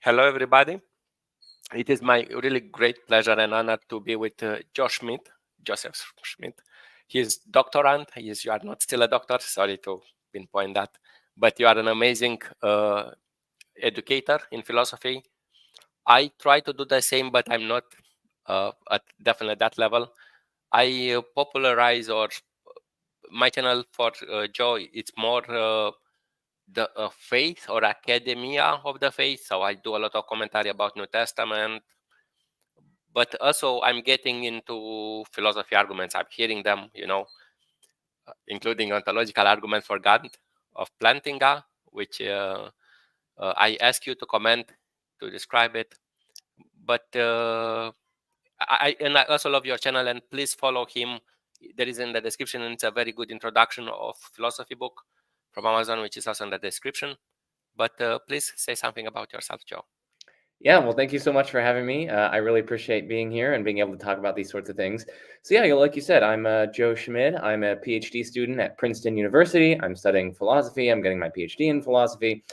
Hello, everybody. It is my really great pleasure and honor to be with Joseph Schmidt. He is doctorand. You are not still a doctor. Sorry to pinpoint that, but you are an amazing educator in philosophy. I try to do the same, but I'm not at definitely that level. I popularize or my channel for Joe. It's more the faith or academia of the faith. So I do a lot of commentary about New Testament, but also I'm getting into philosophy arguments. I'm hearing them, including ontological argument for God of Plantinga, which I ask you to comment to describe it. But I also love your channel, and please follow him. There is in the description, and it's a very good introduction of philosophy book from Amazon, which is also in the description. But please say something about yourself, Joe. Yeah, well, thank you so much for having me. I really appreciate being here and being able to talk about these sorts of things. So yeah, like you said, I'm Joe Schmidt. I'm a PhD student at Princeton University. I'm studying philosophy. I'm getting my PhD in philosophy.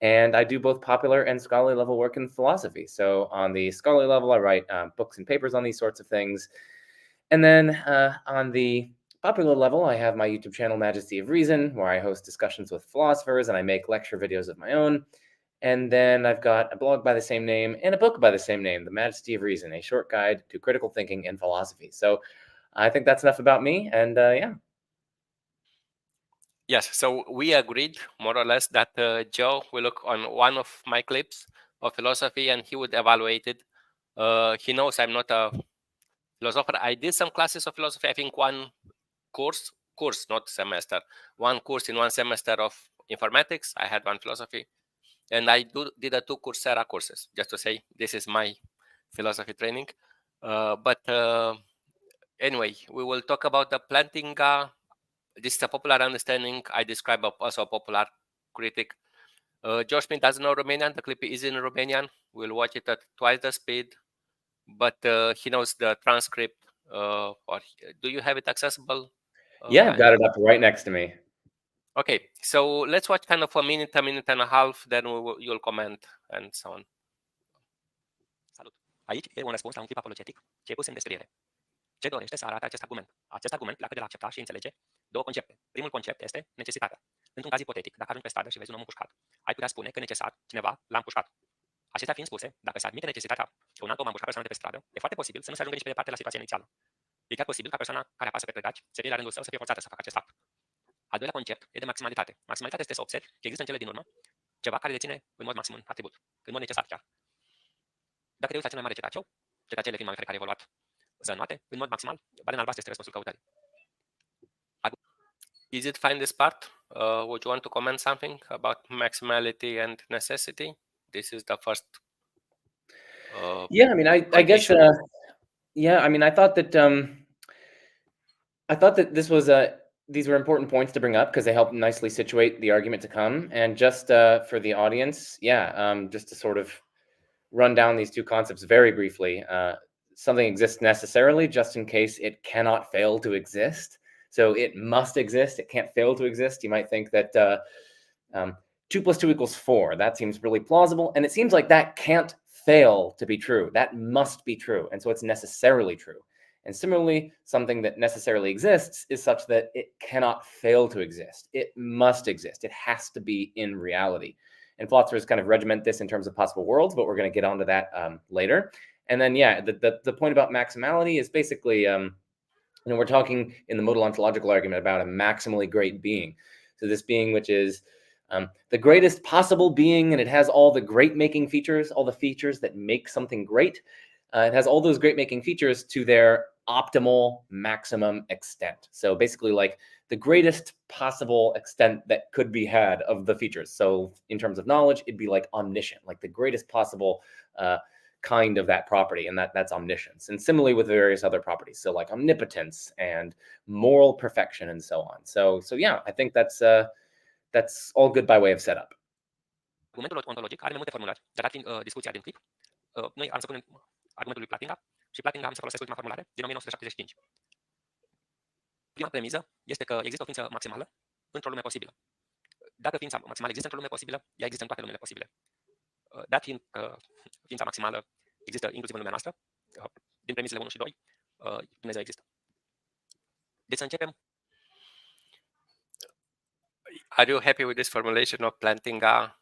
And I do both popular and scholarly level work in philosophy. So on the scholarly level, I write books and papers on these sorts of things. And then on the popular level, I have my YouTube channel, Majesty of Reason, where I host discussions with philosophers and I make lecture videos of my own. And then I've got a blog by the same name and a book by the same name, The Majesty of Reason, a short guide to critical thinking in philosophy. So I think that's enough about me. And yeah. Yes, so we agreed more or less that Joe will look on one of my clips of philosophy and he would evaluate it. He knows I'm not a philosopher. I did some classes of philosophy. I think one course, not semester, one course in one semester of informatics. I had one philosophy. And I did a 2 Coursera courses, just to say this is my philosophy training. But anyway, we will talk about the Plantinga. This is a popular understanding. I describe also a popular critic. Josh Smith doesn't know Romanian. The clip is in Romanian. We'll watch it at twice the speed, but he knows the transcript. Do you have it accessible? Yeah, I've got it up right next to me. Okay, so let's watch kind of a minute and a half, then you'll comment and so on. Salut! Aici e un răspuns la un clip apologetic ce e pus în descriere. Ce dorește să arate acest argument? Acest argument pleacă de la accepta și înțelege două concepte. Primul concept este necesitatea. Într-un caz ipotetic, dacă arunci pe stradă și vezi un om împușcat, ai putea spune că necesar cineva l-a împușcat. Acestea fiind spuse, dacă se admite necesitatea că un alt om a împușcat persoana de pe stradă, e foarte posibil să nu se ajungă nici pe departe la situația inițială. E chiar posibil ca persoana care apasă pe predaci să fie la rândul său să fie forțată să facă acest act. Al doilea concept e de maximalitate. Maximalitate este să observi că există în cele din urmă ceva care deține în mod maxim un atribut, în mod necesar chiar. Dacă te uiți la cel mai mare cetaceu, cetacele fiind mamifere care au evoluat zănoate, în mod maximal, balena albastră este răspunsul căutării. Is it fine this part? Would you want to comment something about maximality and necessity? This is the first. Yeah, I mean, I guess. Yeah, I mean, I thought that this was these were important points to bring up because they help nicely situate the argument to come. And just for the audience, yeah, just to sort of run down these two concepts very briefly. Something exists necessarily just in case it cannot fail to exist. So it must exist. It can't fail to exist. You might think that 2 + 2 = 4. That seems really plausible. And it seems like that can't fail to be true. That must be true. And so it's necessarily true. And similarly, something that necessarily exists is such that it cannot fail to exist. It must exist. It has to be in reality. And philosophers kind of regiment this in terms of possible worlds, but we're going to get onto that later. And then, yeah, the point about maximality is basically, we're talking in the modal ontological argument about a maximally great being. So this being, which is the greatest possible being, and it has all the great-making features, all the features that make something great. It has all those great-making features to their optimal maximum extent. So basically, like the greatest possible extent that could be had of the features. So in terms of knowledge, it'd be like omniscient, like the greatest possible kind of that property, and that's omniscience. And similarly with various other properties, so like omnipotence and moral perfection and so on. So yeah, I think that's all good by way of setup. Argumentul ontologic are mai multe formulări, dar dat fiind discuția din clip, noi am să punem argumentul lui Plantinga și Plantinga am să folosesc ultima formulare din 1975. Prima premiză este că există o ființă maximală într-o lume posibilă. Dacă ființa maximală există într-o lume posibilă, ea există în toate lumele posibile. Dat fiind că ființa maximală există inclusiv în lumea noastră, din premisele 1 și 2, Dumnezeu există. Deci să începem. Are you happy with this formulation of Plantinga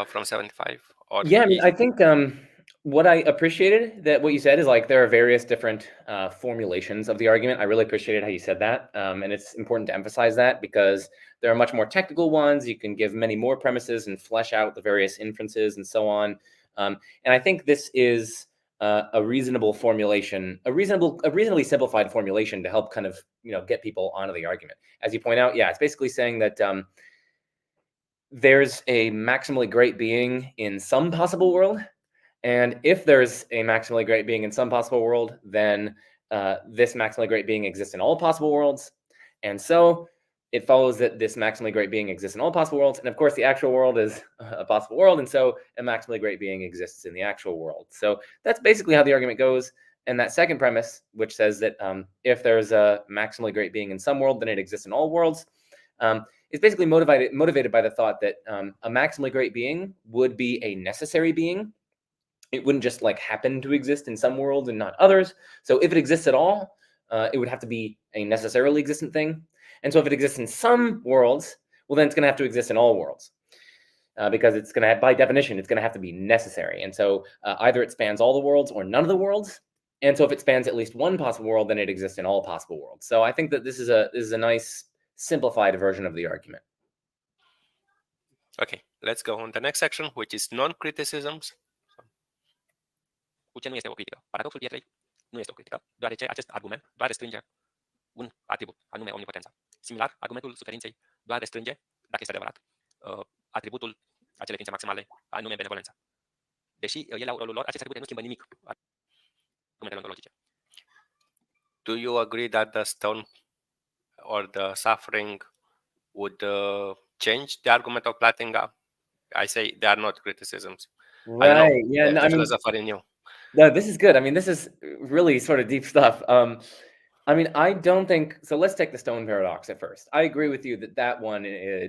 from 75? Or Yeah, I mean, I think what I appreciated that what you said is like there are various different formulations of the argument. I really appreciated how you said that, and it's important to emphasize that because there are much more technical ones. You can give many more premises and flesh out the various inferences and so on. And I think this is a reasonable formulation, a reasonably simplified formulation to help kind of get people onto the argument. As you point out, yeah, it's basically saying that there's a maximally great being in some possible world. And if there's a maximally great being in some possible world, then this maximally great being exists in all possible worlds. And so it follows that this maximally great being exists in all possible worlds. And of course, the actual world is a possible world. And so a maximally great being exists in the actual world. So that's basically how the argument goes. And that second premise, which says that if there's a maximally great being in some world, then it exists in all worlds, is basically motivated by the thought that a maximally great being would be a necessary being. It wouldn't just like happen to exist in some worlds and not others. So if it exists at all, it would have to be a necessarily existent thing. And so if it exists in some worlds, well, then it's going to have to exist in all worlds because it's going to have, by definition, it's going to have to be necessary. And so either it spans all the worlds or none of the worlds. And so if it spans at least one possible world, then it exists in all possible worlds. So I think that this is a nice simplified version of the argument. Okay, let's go on the next section, which is non-criticisms. Cu ce nu este o critică? Paradoxul pietrei nu este o critică, deoarece acest argument doar restrânge un atribut, anume omnipotența. Similar, argumentul suferinței doar restrânge, dacă este adevărat, atributul acelei ființe maximale, anume benevolența. Deși ele au rolul lor, aceste atribute nu schimbă nimic argumentele ontologice. Do you agree that the stone or the suffering would change the argument of Plantinga? I say they are not criticisms. Right. I know, yeah. No, the I mean, philosopher in you. no, this is good. I mean, this is really sort of deep stuff. I mean, I don't think so. Let's take the stone paradox at first. I agree with you that one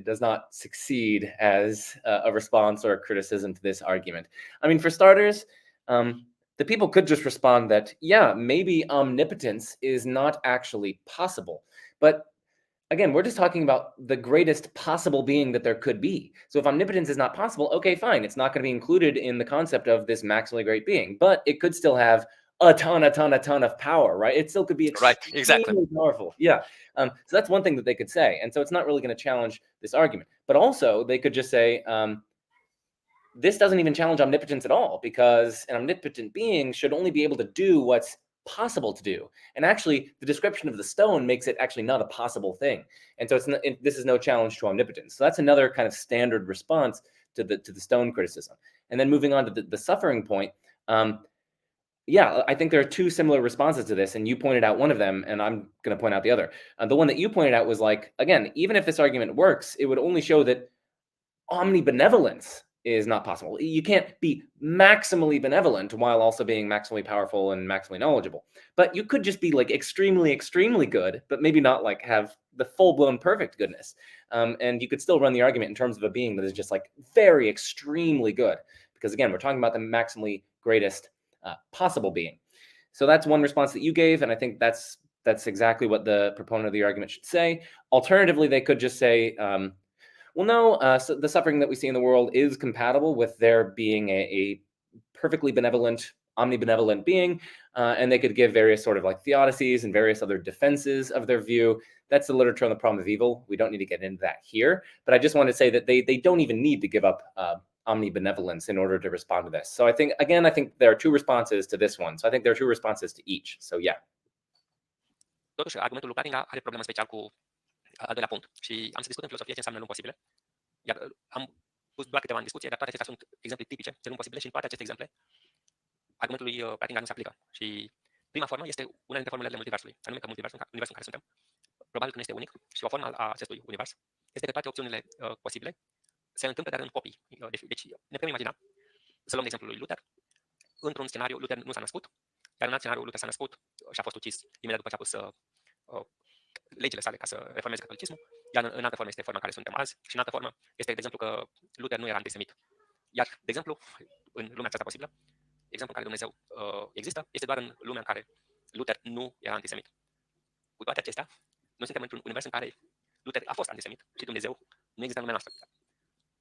does not succeed as a response or a criticism to this argument. I mean, for starters, the people could just respond that, yeah, maybe omnipotence is not actually possible. But again, we're just talking about the greatest possible being that there could be. So if omnipotence is not possible, okay, fine. It's not going to be included in the concept of this maximally great being, but it could still have a ton of power, right? It still could be extremely powerful. Yeah. So that's one thing that they could say. And so it's not really going to challenge this argument. But also they could just say, this doesn't even challenge omnipotence at all, because an omnipotent being should only be able to do what's possible to do. And actually, the description of the stone makes it actually not a possible thing. And so this is no challenge to omnipotence. So that's another kind of standard response to the stone criticism. And then moving on to the suffering point, yeah, I think there are two similar responses to this, and you pointed out one of them, and I'm going to point out the other. The one that you pointed out was like, again, even if this argument works, it would only show that omnibenevolence is not possible. You can't be maximally benevolent while also being maximally powerful and maximally knowledgeable. But you could just be like extremely, extremely good, but maybe not like have the full-blown perfect goodness. And you could still run the argument in terms of a being that is just like very extremely good. Because again, we're talking about the maximally greatest possible being. So that's one response that you gave, and I think that's exactly what the proponent of the argument should say. Alternatively, they could just say, well, no, so the suffering that we see in the world is compatible with there being a perfectly benevolent, omnibenevolent being, and they could give various sort of like theodicies and various other defenses of their view. That's the literature on the problem of evil. We don't need to get into that here, but I just want to say that they don't even need to give up omnibenevolence in order to respond to this. So I think there are two responses to this one. So I think there are two responses to each. So yeah. Totuși, argumentul lui Plantinga are problemă special cu al doilea punct și am să discut în filosofie ce înseamnă lumi posibile. Iar am pus doar câteva în discuție, dar toate acestea sunt exemple tipice de lumi posibile și în toate aceste exemple argumentul lui Plantinga nu se aplică. Și prima formă este una dintre formulele multiversului, anume că universul în care suntem probabil că nu este unic și o formă a acestui univers este că toate opțiunile posibile se întâmplă dar în copii. Deci ne putem imagina, să luăm de exemplu lui Luther. Într-un scenariu, Luther nu s-a născut, iar în alt scenariu, Luther s-a născut și a fost ucis imediat după ce a pus legile sale ca să reformeze catolicismul, iar în altă formă este forma în care suntem azi și în altă formă este, de exemplu, că Luther nu era antisemit. Iar, de exemplu, în lumea aceasta posibilă, exemplu în care Dumnezeu există, este doar în lumea în care Luther nu era antisemit. Cu toate acestea, noi suntem într-un univers în care Luther a fost antisemit și Dumnezeu nu există în lumea noastră.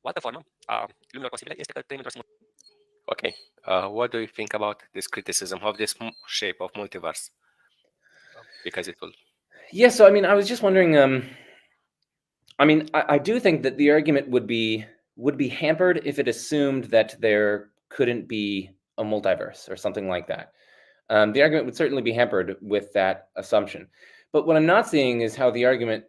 O altă formă a lumilor posibile este că trăim într-o simulare. Okay. What do you think about this criticism of this shape of multiverse? Because it will. Yeah, so I mean, I was just wondering. I mean, I do think that the argument would be hampered if it assumed that there couldn't be a multiverse or something like that. The argument would certainly be hampered with that assumption. But what I'm not seeing is how the argument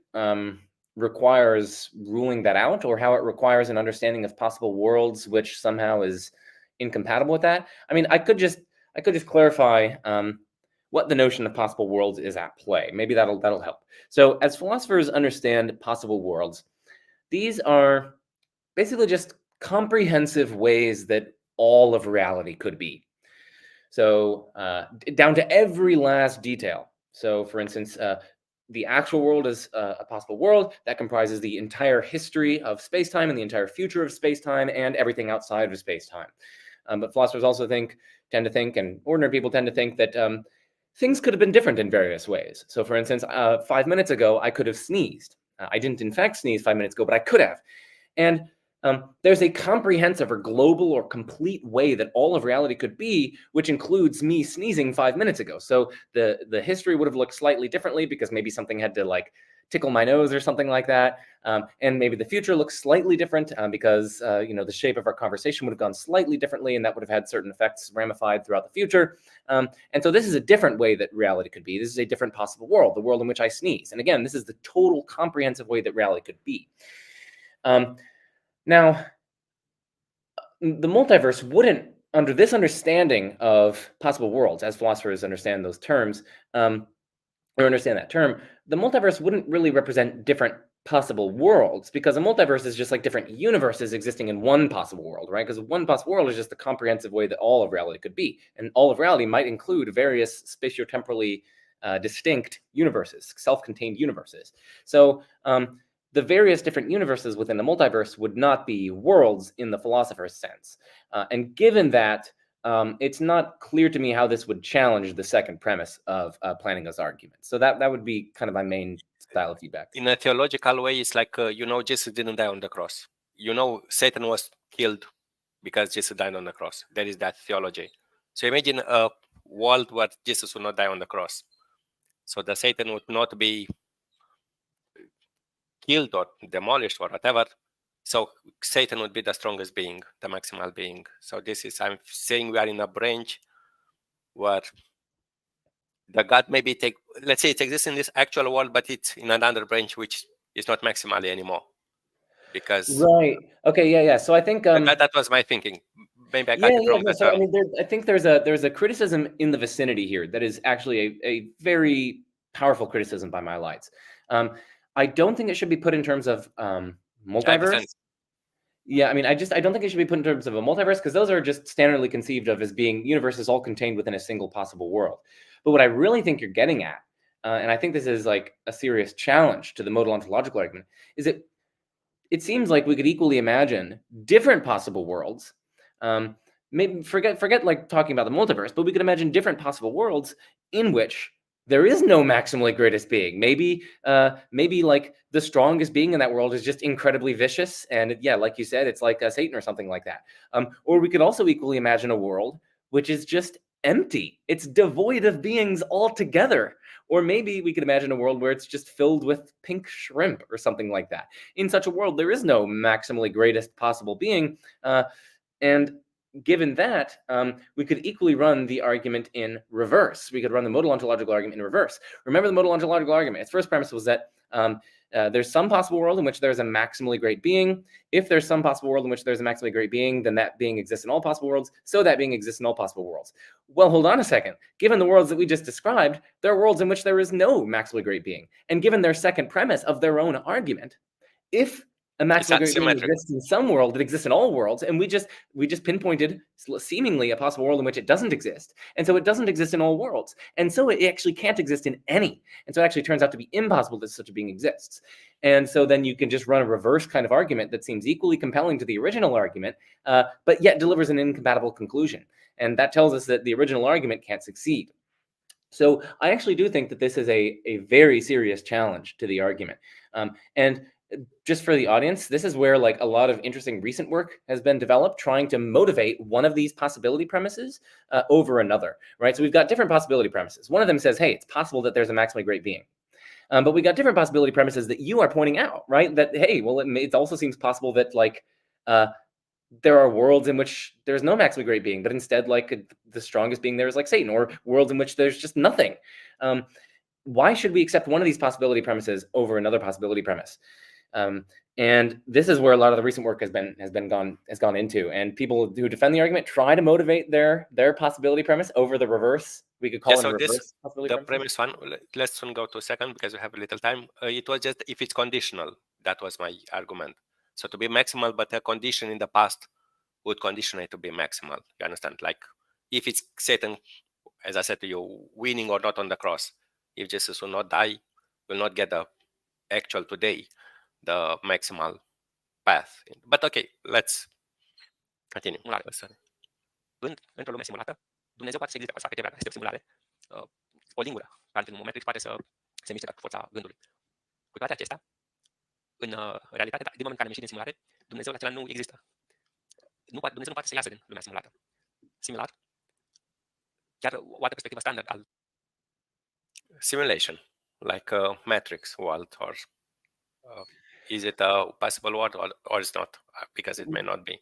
requires ruling that out, or how it requires an understanding of possible worlds which somehow is incompatible with that. I mean, I could just clarify what the notion of possible worlds is at play. Maybe that'll help. So as philosophers understand possible worlds, these are basically just comprehensive ways that all of reality could be. So down to every last detail. So for instance, the actual world is a possible world that comprises the entire history of space-time and the entire future of space-time and everything outside of space-time. But philosophers also tend to think, and ordinary people tend to think that things could have been different in various ways. So for instance, 5 minutes ago, I could have sneezed. I didn't in fact sneeze 5 minutes ago, but I could have. And there's a comprehensive or global or complete way that all of reality could be, which includes me sneezing 5 minutes ago. So the history would have looked slightly differently because maybe something had to like tickle my nose or something like that. And maybe the future looks slightly different because the shape of our conversation would have gone slightly differently, and that would have had certain effects ramified throughout the future. And so this is a different way that reality could be. This is a different possible world, the world in which I sneeze. And again, this is the total comprehensive way that reality could be. Now, the multiverse wouldn't, under this understanding of possible worlds, as philosophers understand those terms, or understand that term, the multiverse wouldn't really represent different possible worlds, because a multiverse is just like different universes existing in one possible world, right? Because one possible world is just the comprehensive way that all of reality could be. And all of reality might include various spatiotemporally distinct universes, self-contained universes. So the various different universes within the multiverse would not be worlds in the philosopher's sense. And given that, it's not clear to me how this would challenge the second premise of Plantinga's argument. So that would be kind of my main style of feedback. In a theological way, it's like, Jesus didn't die on the cross. Satan was killed because Jesus died on the cross. There is that theology. So imagine a world where Jesus would not die on the cross. So the Satan would not be killed or demolished or whatever. So Satan would be the strongest being, the maximal being. So I'm saying we are in a branch where the God maybe let's say it exists in this actual world, but it's in another branch which is not maximally anymore. Because right. Okay. Yeah. So I think that was my thinking. Maybe I got it wrong. So I mean, I think there's a criticism in the vicinity here that is actually a very powerful criticism by my lights. I don't think it should be put in terms of multiverse. Yeah, I mean, I don't think it should be put in terms of a multiverse, because those are just standardly conceived of as being universes all contained within a single possible world. But what I really think you're getting at, and I think this is like a serious challenge to the modal ontological argument, is that it seems like we could equally imagine different possible worlds. Maybe forget like talking about the multiverse, but we could imagine different possible worlds in which there is no maximally greatest being. Maybe like the strongest being in that world is just incredibly vicious, and yeah, like you said, it's like Satan or something like that. Or we could also equally imagine a world which is just empty. It's devoid of beings altogether. Or maybe we could imagine a world where it's just filled with pink shrimp or something like that. In such a world, there is no maximally greatest possible being, and given that, we could equally run the argument in reverse. We could run the modal ontological argument in reverse. Remember the modal ontological argument. Its first premise was that there's some possible world in which there's a maximally great being. If there's some possible world in which there's a maximally great being, then that being exists in all possible worlds, so that being exists in all possible worlds. Well, hold on a second. Given the worlds that we just described, there are worlds in which there is no maximally great being. And given their second premise of their own argument, if a maximally great being asymmetrical. exists in some world, it exists in all worlds, and we just pinpointed seemingly a possible world in which it doesn't exist, and so it doesn't exist in all worlds, and so it actually can't exist in any, and so it actually turns out to be impossible that such a being exists. And so then you can just run a reverse kind of argument that seems equally compelling to the original argument, but yet delivers an incompatible conclusion, and that tells us that the original argument can't succeed. So I actually do think that this is a very serious challenge to the argument. And just for the audience, this is where like a lot of interesting recent work has been developed trying to motivate one of these possibility premises over another, right? So we've got different possibility premises. One of them says, hey, it's possible that there's a maximally great being. But we got different possibility premises that you are pointing out, right? That, hey, well, it also seems possible that like there are worlds in which there's no maximally great being, but instead like the strongest being there is like Satan, or worlds in which there's just nothing. Why should we accept one of these possibility premises over another possibility premise? And this is where a lot of the recent work has gone into, and people who defend the argument try to motivate their possibility premise over the reverse. We could call it a reverse possibility premise one. Let's go to a second because we have a little time. It was just if it's conditional. That was my argument. So to be maximal, but a condition in the past would condition it to be maximal. You understand? Like if it's Satan, as I said to you, winning or not on the cross, if Jesus will not die, will not get the actual today, the maximal path. But okay, let's continue. Într-o lume simulată, Dumnezeu poate să existe, poate să facă este simulare, o lingură, care într-un moment poate să se miște cu forța gândului. Cu toate acestea, în realitate, din moment în care am ieșit din simulare, Dumnezeu acela nu există. Dumnezeu nu poate să iasă din lumea simulată. Similar, chiar o altă perspectivă standard al simulation, like a matrix world, or is it a possible world or it's not, because it may not be.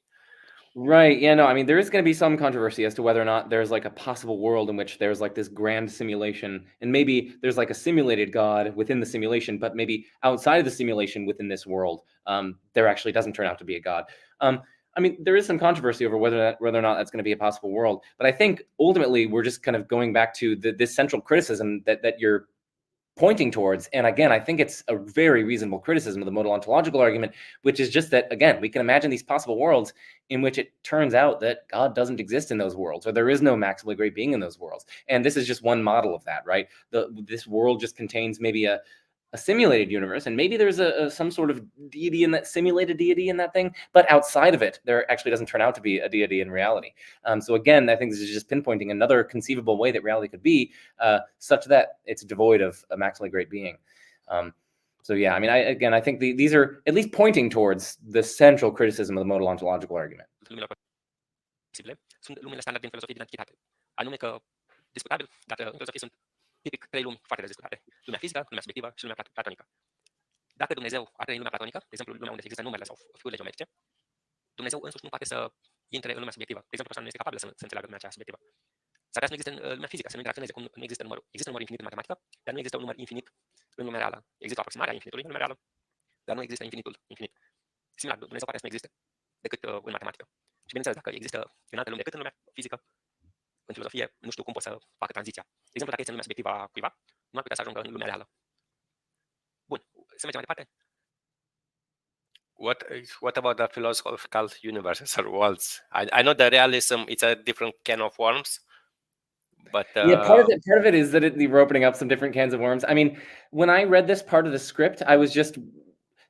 Right. Yeah, no, I mean, there is going to be some controversy as to whether or not there's like a possible world in which there's like this grand simulation, and maybe there's like a simulated God within the simulation, but maybe outside of the simulation within this world, there actually doesn't turn out to be a God. I mean, there is some controversy over whether or not that's going to be a possible world, but I think ultimately we're just kind of going back to this central criticism that you're pointing towards. And again, I think it's a very reasonable criticism of the modal ontological argument, which is just that, again, we can imagine these possible worlds in which it turns out that God doesn't exist in those worlds, or there is no maximally great being in those worlds. And this is just one model of that, right? This world just contains maybe a simulated universe, and maybe there's some sort of deity in that simulated deity in that thing, but outside of it, there actually doesn't turn out to be a deity in reality. So again, I think this is just pinpointing another conceivable way that reality could be, such that it's devoid of a maximally great being. So yeah, I mean, I think these are at least pointing towards the central criticism of the modal ontological argument. Sunt lumele standard din filozofie din antichitate. Anume că discutabil, dar în filozofie sunt tipic trei lumi foarte des discutate. Lumea fizică, lumea subiectivă și lumea platonică. Dacă Dumnezeu ar trăi în lumea platonică, de exemplu lumea unde există numerele sau figurile geometrice, Dumnezeu însuși nu poate să intre în lumea subiectivă. De exemplu, persoana nu este capabilă să înțeleagă lumea aceea subiectivă. S-ar putea să nu existe în lumea fizică, să nu interacționeze, cum nu există numărul. Există număr infinit în matematică, dar nu există un număr infinit în lumea reală. Există o aproximare a infinitului în lumea reală, dar nu există infinitul infinit. Similar, Dumnezeu poate să nu existe decât în matematică. Și bineînțeles, dacă există în alte lumi decât în lumea fizică, în filozofie, nu știu cum pot să facă tranziția. De exemplu, dacă este în lumea subiectivă a cuiva, nu ar putea să ajungă în lumea reală. Bun, să mergem mai departe. What about the philosophical universes or worlds? I know the realism, it's a different can of worms, but yeah, part of it is that you're opening up some different cans of worms. I mean, when I read this part of the script,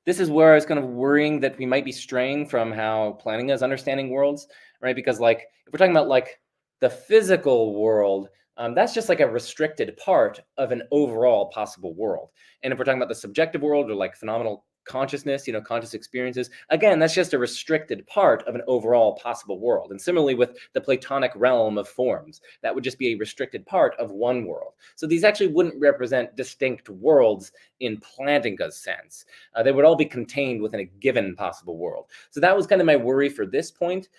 this is where I was kind of worrying that we might be straying from how Plantinga is understanding worlds, right? Because like, if we're talking about like the physical world, that's just like a restricted part of an overall possible world. And if we're talking about the subjective world or like phenomenal consciousness, conscious experiences, again, that's just a restricted part of an overall possible world. And similarly with the Platonic realm of forms, that would just be a restricted part of one world. So these actually wouldn't represent distinct worlds in Plantinga's sense. They would all be contained within a given possible world. So that was kind of my worry for this point.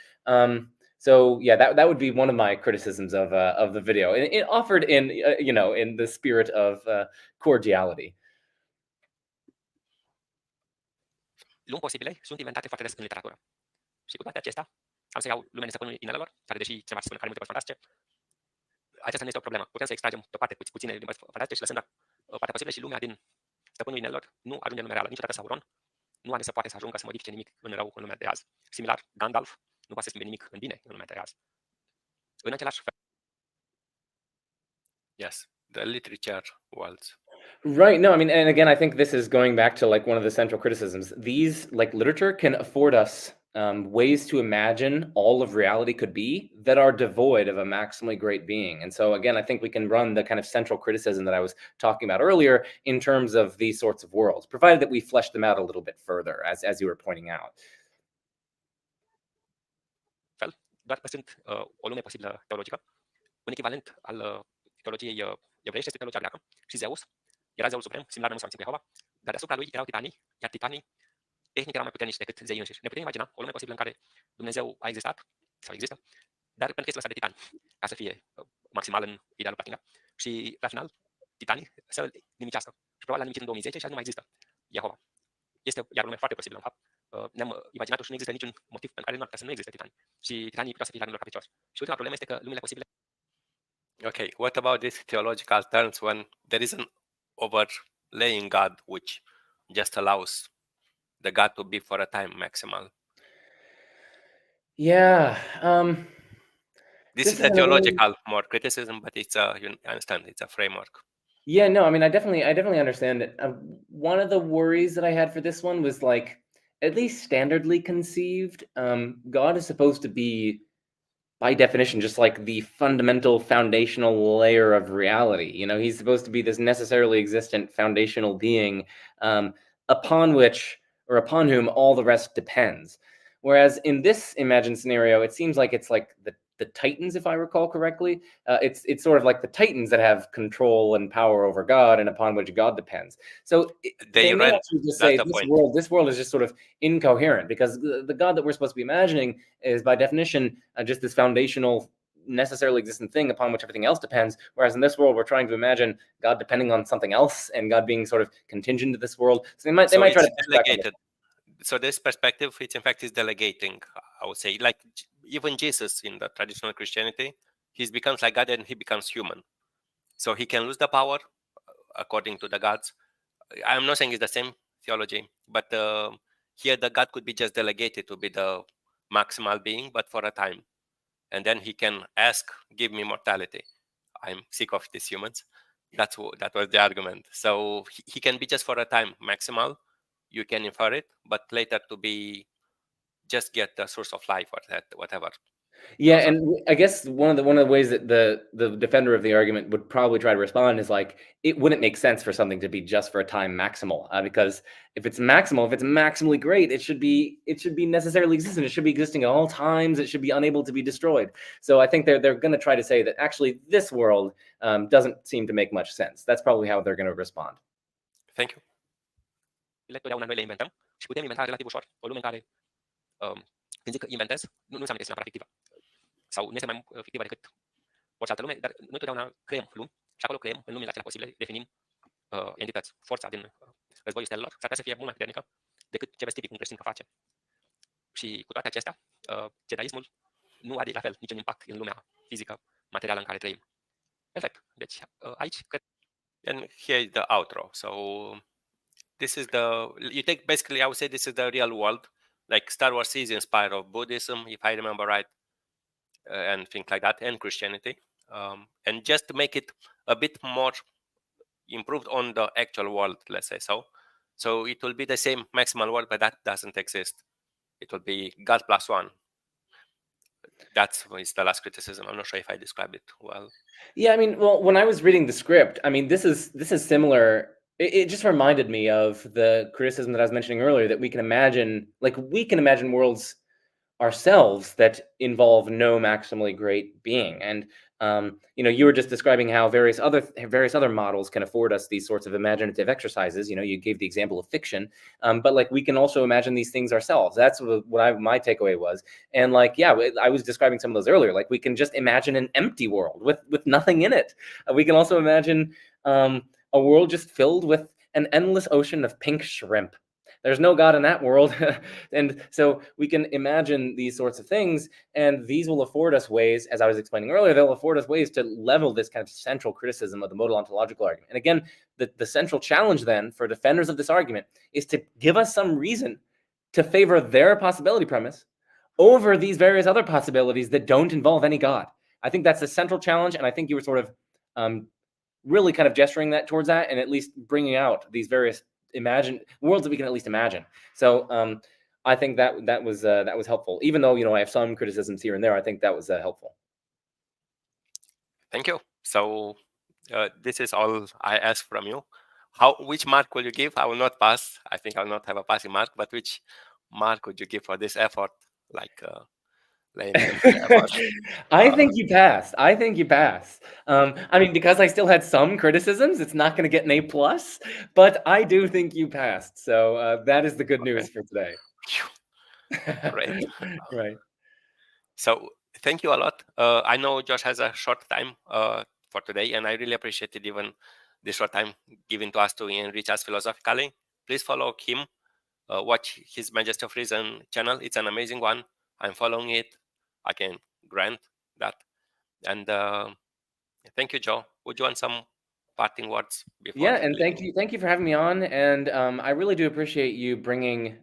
So yeah, that would be one of my criticisms of the video, and it offered in in the spirit of cordiality. Lumi posibile sunt inventate foarte des în literatură. Și cu toate acestea, am să iau lumea din stăpânul inelelor, care deși cineva spune că are multe părți fantastice, aceasta nu este o problemă. Putem să extragem pe o parte puține din părți fantastice și lăsând partea posibilă, și lumea din stăpânul inelelor nu ajunge în lumea reală. Niciodată Sauron nu are să poate să ajungă să modifice nimic în rău în lumea de azi. Similar, Gandalf nu poate să schimbe nimic în bine în lumea de azi. În același fel, Yes, the literature worlds. Right. No, I mean, and again, I think this is going back to like one of the central criticisms. These, like literature, can afford us ways to imagine all of reality could be that are devoid of a maximally great being. And so, again, I think we can run the kind of central criticism that I was talking about earlier in terms of these sorts of worlds, provided that we flesh them out a little bit further, as you were pointing out. doar păstrând o lume posibilă teologică, un echivalent al teologiei evreiești este teologia greacă și Zeus era zeul suprem, similar în măsoare Jehova, dar deasupra lui erau titanii, iar titanii tehnic erau mai puternici decât zeii înșiși. Ne putem imagina o lume posibilă în care Dumnezeu a existat sau există, dar pentru că este lăsat de titani, ca să fie maximal în idealul Plantinga, și la final titanii să nimicească. Și probabil la nimicit în 2010 și azi nu mai există Jehova. Este iar o lume foarte posibilă, în fapt. Ne-am imaginat-o și nu există niciun motiv pentru care nu ar putea să nu existe titani. Și titanii puteau să fie la rândul capricioși. Și ultima problemă este că lumile posibile. Okay, what about these theological terms when there is an overlaying God which just allows the God to be for a time maximal? Yeah. This This is is a another theological more criticism, but it's you understand, it's a framework. Yeah, no, I mean, I definitely understand it. One of the worries that I had for this one was like, at least standardly conceived, God is supposed to be, by definition, just like the fundamental foundational layer of reality. You know, he's supposed to be this necessarily existent foundational being, upon which or upon whom all the rest depends. Whereas in this imagined scenario, it seems like it's like the Titans, if I recall correctly. It's sort of like the Titans that have control and power over God, and upon which God depends. So they may actually just say this world is just sort of incoherent, because the God that we're supposed to be imagining is by definition just this foundational, necessarily existent thing upon which everything else depends. Whereas in this world, we're trying to imagine God depending on something else and God being sort of contingent to this world. So they might try to delegate. So this perspective, it's in fact is delegating, I would say. Like even Jesus in the traditional Christianity, he becomes like God and he becomes human. So he can lose the power according to the gods. I'm not saying it's the same theology, but here the God could be just delegated to be the maximal being, but for a time. And then he can ask, give me mortality. I'm sick of these humans. That was the argument. So he can be just for a time maximal. You can infer it, but later to be just get the source of life or that whatever. Yeah, and I guess one of the ways that the defender of the argument would probably try to respond is like, it wouldn't make sense for something to be just for a time maximal, because if it's maximal, if it's maximally great, it should be necessarily existent. It should be existing at all times. It should be unable to be destroyed. So I think they're going to try to say that actually this world doesn't seem to make much sense. That's probably how they're going to respond. Thank you. Totdeauna noi le inventăm și putem inventa relativ ușor o lume în care, când zic inventez, nu înseamnă că este neapărat fictivă. Sau nu este mai fictivă decât orice altă lume, dar noi totdeauna creăm lumi și acolo creăm în lumile acelea posibile, definim entități. Forța din războiul stelelor s-ar putea să fie mult mai puternică decât ce vezi tipic un creștin că face. Și cu toate acestea, Jediismul nu are la fel niciun impact în lumea fizică, materială în care trăim. Perfect. Deci aici cred. And here is the outro. So this is you take basically, I would say this is the real world. Like Star Wars is inspired of Buddhism, if I remember right, and things like that, and Christianity. And just to make it a bit more improved on the actual world, let's say so. So it will be the same maximal world, but that doesn't exist. It will be God plus one. That's the last criticism. I'm not sure if I described it well. Yeah, I mean, well, when I was reading the script, I mean, this is similar. It just reminded me of the criticism that I was mentioning earlier, that we can imagine worlds ourselves that involve no maximally great being. And you were just describing how various other models can afford us these sorts of imaginative exercises. You gave the example of fiction, but like we can also imagine these things ourselves. That's what my takeaway was. And like, yeah, I was describing some of those earlier. Like we can just imagine an empty world with nothing in it. We can also imagine a world just filled with an endless ocean of pink shrimp. There's no God in that world. And so we can imagine these sorts of things, and these will afford us ways, as I was explaining earlier, they'll afford us ways to level this kind of central criticism of the modal ontological argument. And again, the central challenge then for defenders of this argument is to give us some reason to favor their possibility premise over these various other possibilities that don't involve any God. I think that's the central challenge, and I think you were sort of really kind of gesturing that towards that, and at least bringing out these various worlds that we can at least imagine. So I think that was helpful. Even though, you know, I have some criticisms here and there, I think that was helpful. Thank you. So this is all I ask from you. Which mark will you give? I will not pass. I think I will not have a passing mark, but which mark would you give for this effort? Like I think you passed. I think you passed. I mean, because I still had some criticisms, it's not going to get an A+, but I do think you passed. So that is the good news for today. Great. Right. So thank you a lot. I know Josh has a short time for today, and I really appreciated even the short time given to us to enrich us philosophically. Please follow him. Watch his Majesty of Reason channel. It's an amazing one. I'm following it. I can grant that. And thank you, Joe. Would you want some parting words before? Yeah, and thank you for having me on. And I really do appreciate you bringing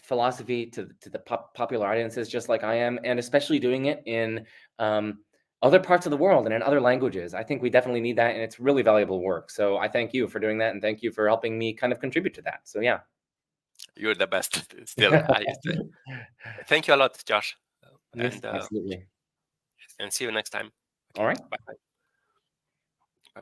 philosophy to the popular audiences, just like I am, and especially doing it in other parts of the world and in other languages. I think we definitely need that, and it's really valuable work. So I thank you for doing that, and thank you for helping me kind of contribute to that. So yeah. You're the best. Still, thank you a lot, Josh. Yes, absolutely. And see you next time. All right. Bye. Bye.